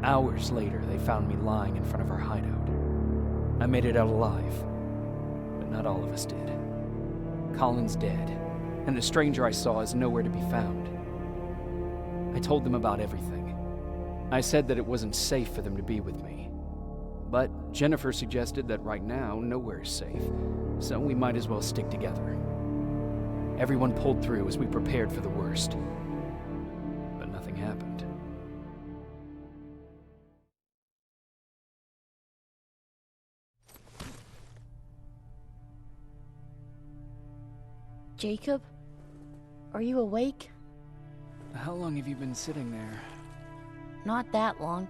Hours later, they found me lying in front of our hideout. I made it out alive, but not all of us did. Colin's dead, and the stranger I saw is nowhere to be found. I told them about everything. I said that it wasn't safe for them to be with me. But Jennifer suggested that right now, nowhere is safe, so we might as well stick together. Everyone pulled through as we prepared for the worst. But nothing happened. Jacob? Are you awake? How long have you been sitting there? Not that long.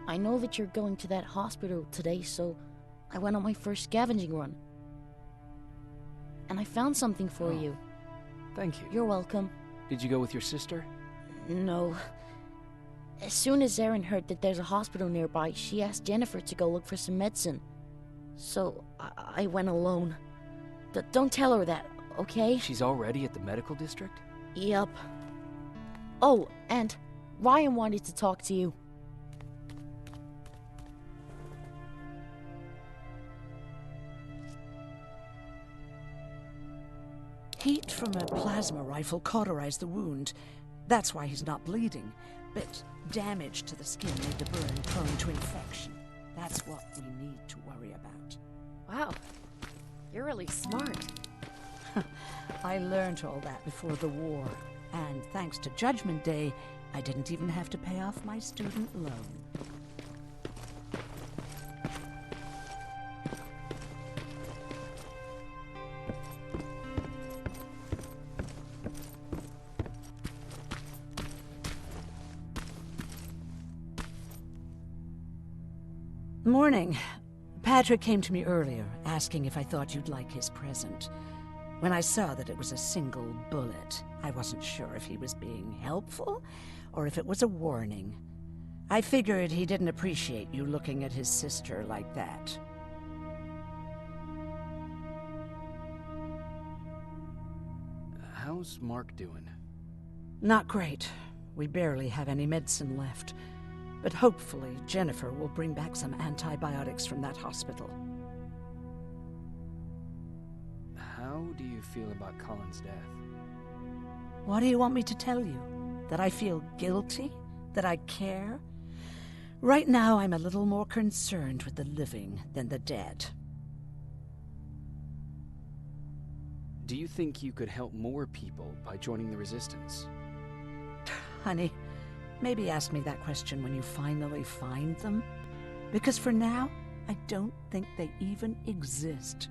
I know that you're going to that hospital today, so I went on my first scavenging run. And I found something for you. Thank you. You're welcome. Did you go with your sister? No. As soon as Erin heard that there's a hospital nearby, she asked Jennifer to go look for some medicine. So I went alone. Don't tell her that, okay? She's already at the medical district? Yup. Oh, and Ryan wanted to talk to you. Heat from a plasma rifle cauterized the wound. That's why he's not bleeding. But damage to the skin made the burn prone to infection. That's what we need to worry about. Wow. You're really smart. I learned all that before the war. And thanks to Judgment Day, I didn't even have to pay off my student loan. Morning. Patrick came to me earlier, asking if I thought you'd like his present. When I saw that it was a single bullet, I wasn't sure if he was being helpful or if it was a warning. I figured he didn't appreciate you looking at his sister like that. How's Mark doing? Not great. We barely have any medicine left. But hopefully Jennifer will bring back some antibiotics from that hospital. How do you feel about Colin's death? What do you want me to tell you? That I feel guilty? That I care? Right now I'm a little more concerned with the living than the dead. Do you think you could help more people by joining the Resistance? Honey, maybe ask me that question when you finally find them. Because for now, I don't think they even exist.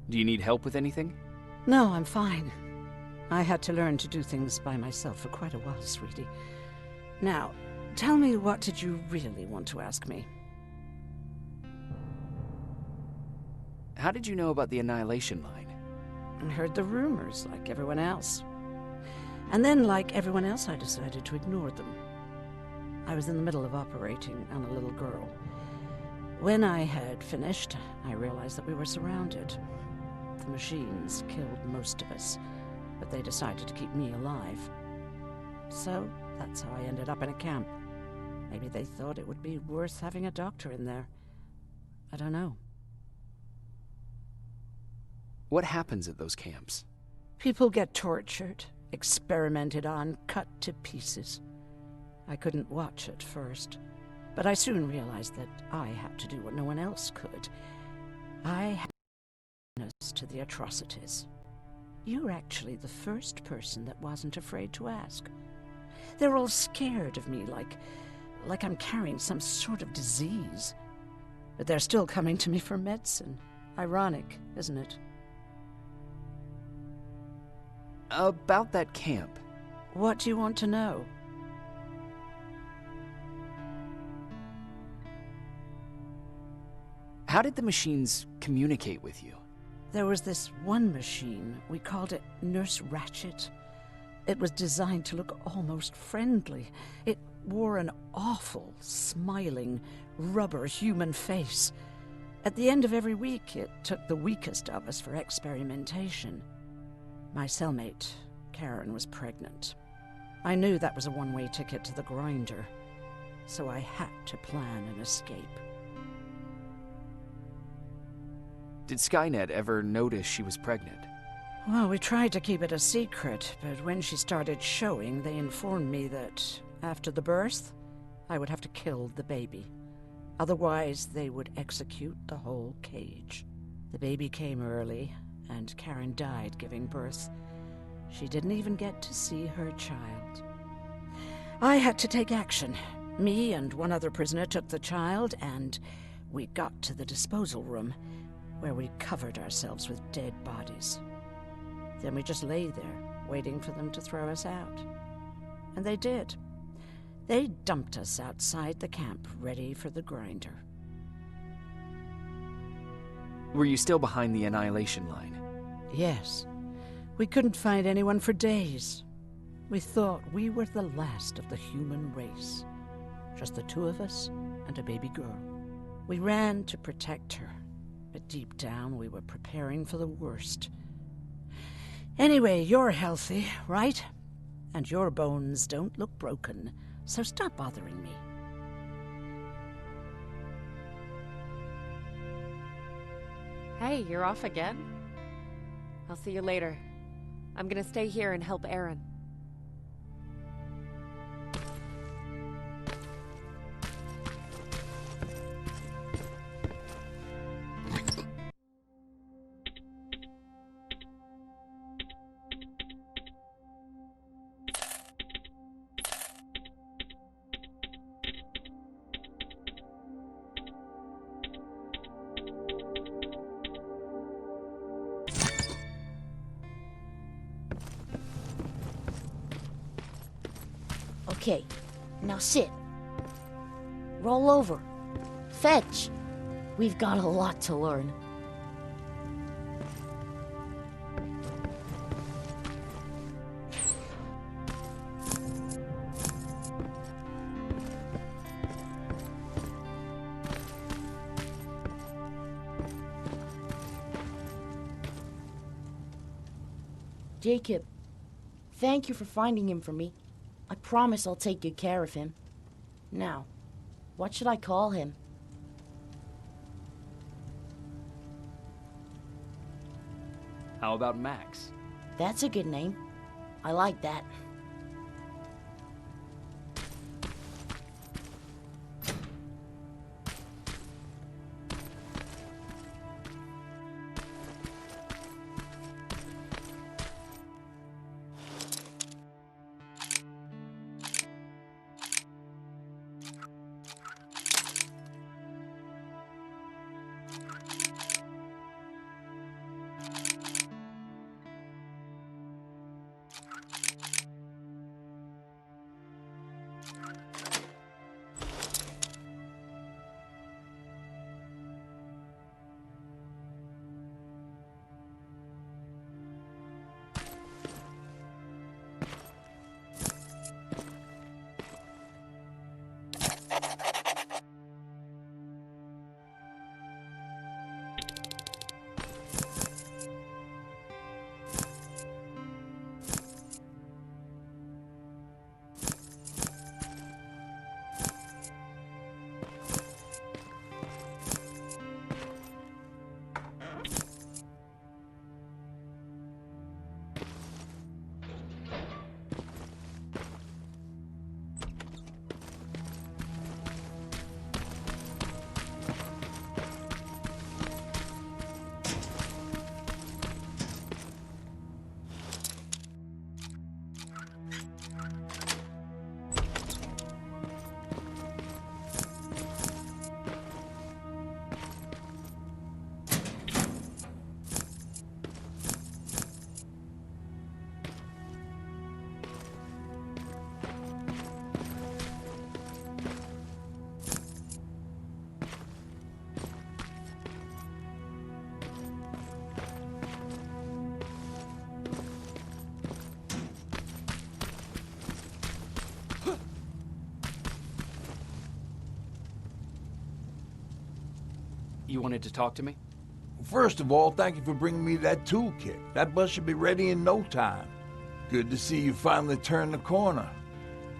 Do you need help with anything? No, I'm fine. I had to learn to do things by myself for quite a while, sweetie. Now, tell me, what did you really want to ask me? How did you know about the Annihilation Line? I heard the rumors, like everyone else. And then, like everyone else, I decided to ignore them. I was in the middle of operating on a little girl. When I had finished, I realized that we were surrounded. The machines killed most of us, but they decided to keep me alive. So, that's how I ended up in a camp. Maybe they thought it would be worth having a doctor in there. I don't know. What happens at those camps? People get tortured, experimented on, cut to pieces. I couldn't watch at first, but I soon realized that I had to do what no one else could. I had witness to the atrocities. You're actually the first person that wasn't afraid to ask. They're all scared of me, like I'm carrying some sort of disease. But they're still coming to me for medicine. Ironic, isn't it? About that camp. What do you want to know? How did the machines communicate with you? There was this one machine, we called it Nurse Ratchet. It was designed to look almost friendly. It wore an awful, smiling, rubber human face. At the end of every week, it took the weakest of us for experimentation. My cellmate, Karen, was pregnant. I knew that was a one-way ticket to the grinder, so I had to plan an escape. Did Skynet ever notice she was pregnant? Well, we tried to keep it a secret, but when she started showing, they informed me that after the birth, I would have to kill the baby. Otherwise, they would execute the whole cage. The baby came early, and Karen died giving birth. She didn't even get to see her child. I had to take action. Me and one other prisoner took the child, and we got to the disposal room, where we covered ourselves with dead bodies. Then we just lay there, waiting for them to throw us out. And they did. They dumped us outside the camp, ready for the grinder. Were you still behind the annihilation line? Yes. We couldn't find anyone for days. We thought we were the last of the human race. Just the two of us and a baby girl. We ran to protect her, but deep down we were preparing for the worst. Anyway, you're healthy, right? And your bones don't look broken, so stop bothering me. Hey, you're off again? I'll see you later. I'm gonna stay here and help Aaron. Okay, now sit. Roll over. Fetch. We've got a lot to learn. Jacob, thank you for finding him for me. I promise I'll take good care of him. Now, what should I call him? How about Max? That's a good name. I like that. You wanted to talk to me? First of all, thank you for bringing me that toolkit. That bus should be ready in no time. Good to see you finally turned the corner.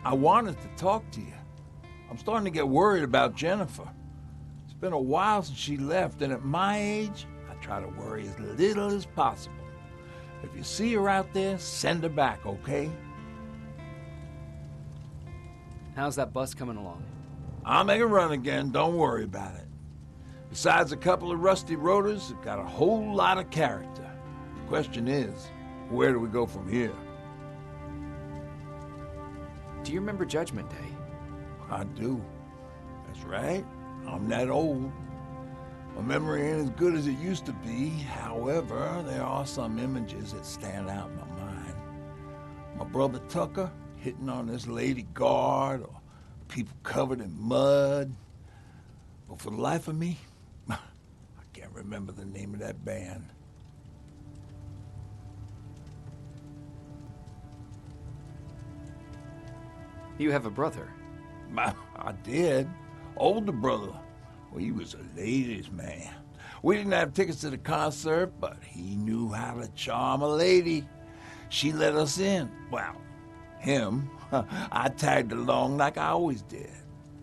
I wanted to talk to you. I'm starting to get worried about Jennifer. It's been a while since she left, and at my age, I try to worry as little as possible. If you see her out there, send her back, okay? How's that bus coming along? I'll make a run again, don't worry about it. Besides a couple of rusty rotors, it got a whole lot of character. The question is, where do we go from here? Do you remember Judgment Day? I do. That's right. I'm that old. My memory ain't as good as it used to be. However, there are some images that stand out in my mind. My brother Tucker hitting on this lady guard, or people covered in mud. But for the life of me, I can't remember the name of that band. You have a brother. I did. Older brother. Well, he was a ladies' man. We didn't have tickets to the concert, but he knew how to charm a lady. She let us in. Well, him. I tagged along like I always did.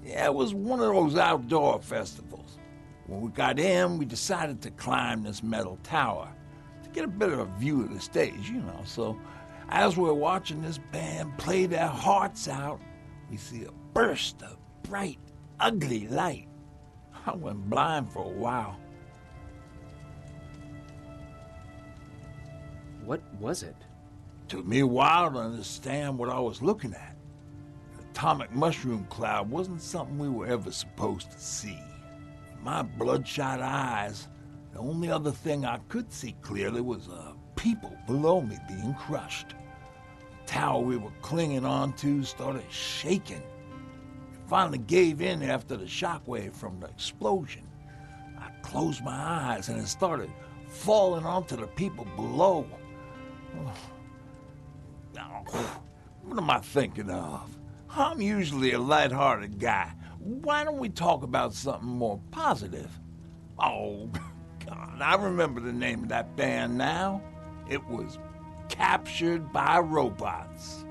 Yeah, it was one of those outdoor festivals. When we got in, we decided to climb this metal tower to get a better view of the stage, you know. So as we're watching this band play their hearts out, we see a burst of bright, ugly light. I went blind for a while. What was it? Took me a while to understand what I was looking at. An atomic mushroom cloud wasn't something we were ever supposed to see. In my bloodshot eyes, the only other thing I could see clearly was people below me being crushed. The tower we were clinging onto started shaking. It finally gave in after the shockwave from the explosion. I closed my eyes and it started falling onto the people below. What am I thinking of? I'm usually a lighthearted guy. Why don't we talk about something more positive? Oh, God, I remember the name of that band now. It was Captured by Robots.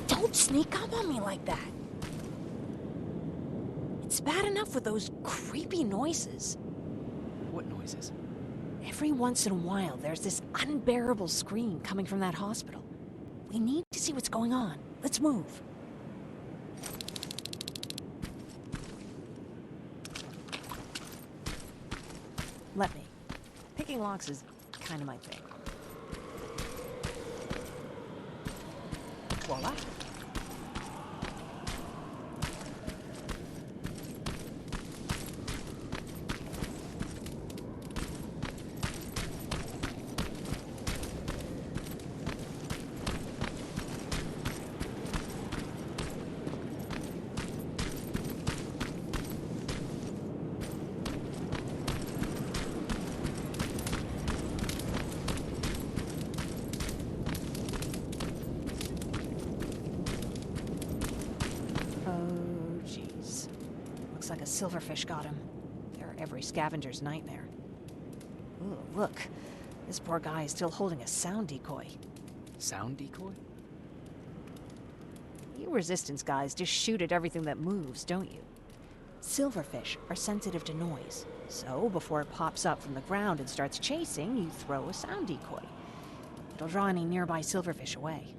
Don't sneak up on me like that. It's bad enough with those creepy noises. What noises? Every once in a while, there's this unbearable scream coming from that hospital. We need to see what's going on. Let's move. Let me. Picking locks is kind of my thing. Voila. Looks like a silverfish got him. They're every scavenger's nightmare. Ooh, look. This poor guy is still holding a sound decoy. Sound decoy? You resistance guys just shoot at everything that moves, don't you? Silverfish are sensitive to noise, so before it pops up from the ground and starts chasing, you throw a sound decoy. It'll draw any nearby silverfish away.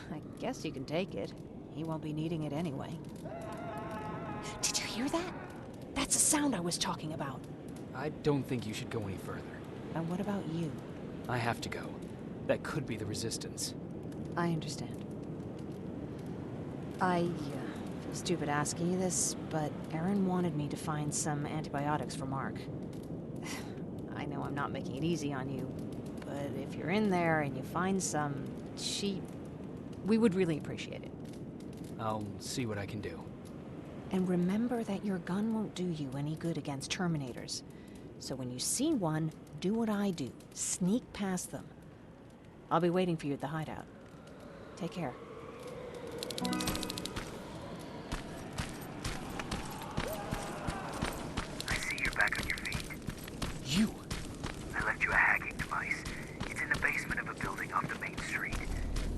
I guess you can take it. He won't be needing it anyway. Did you hear that? That's the sound I was talking about. I don't think you should go any further. And what about you? I have to go. That could be the resistance. I understand. I feel stupid asking you this, but Erin wanted me to find some antibiotics for Mark. I know I'm not making it easy on you, but if you're in there and you find some, we would really appreciate it. I'll see what I can do. And remember that your gun won't do you any good against Terminators. So when you see one, do what I do. Sneak past them. I'll be waiting for you at the hideout. Take care. I see you're back on your feet. You! I left you a hacking device. It's in the basement of a building off the main street.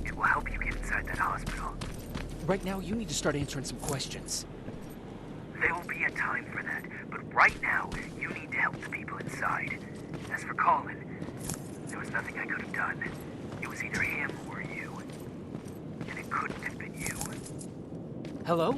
It will help you get inside that hospital. Right now, you need to start answering some questions. There will be a time for that, but right now, you need to help the people inside. As for Colin, there was nothing I could have done. It was either him or you. And it couldn't have been you. Hello?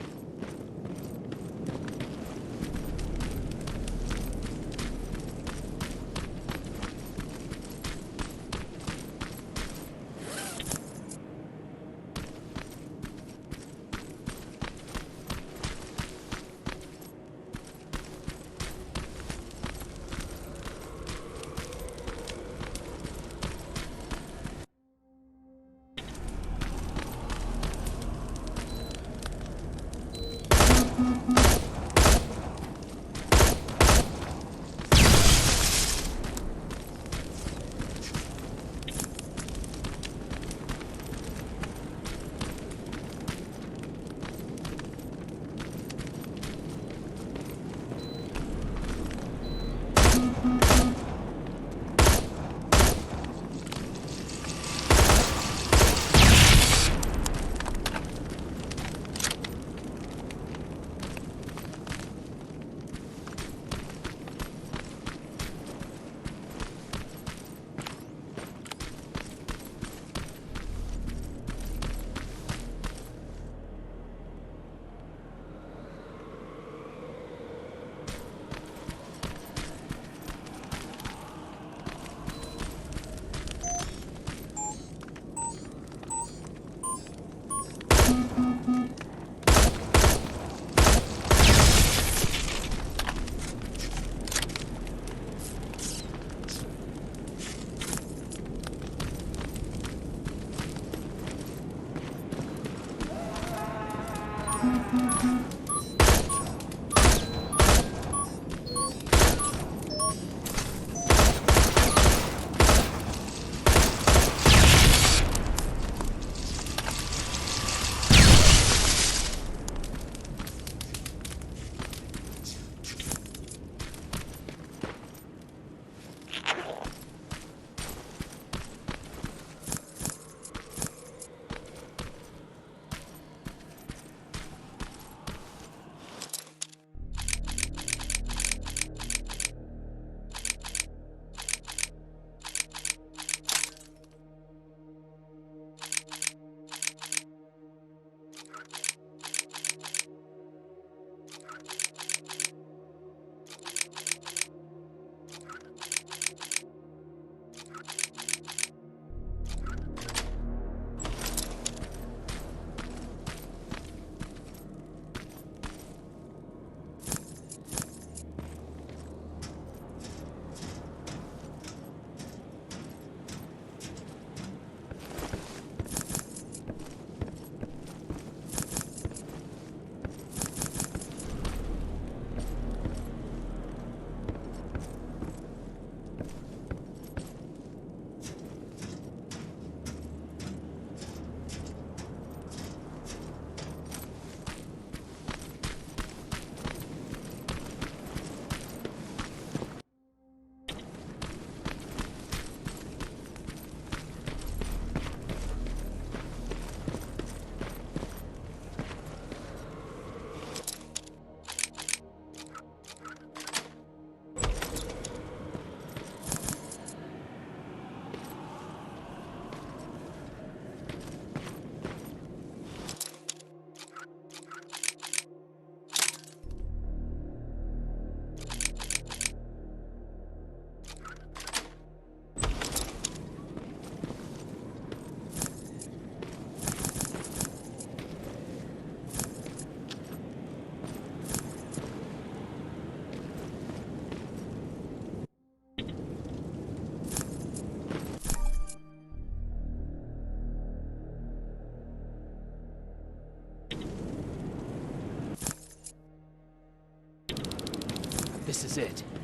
This is it.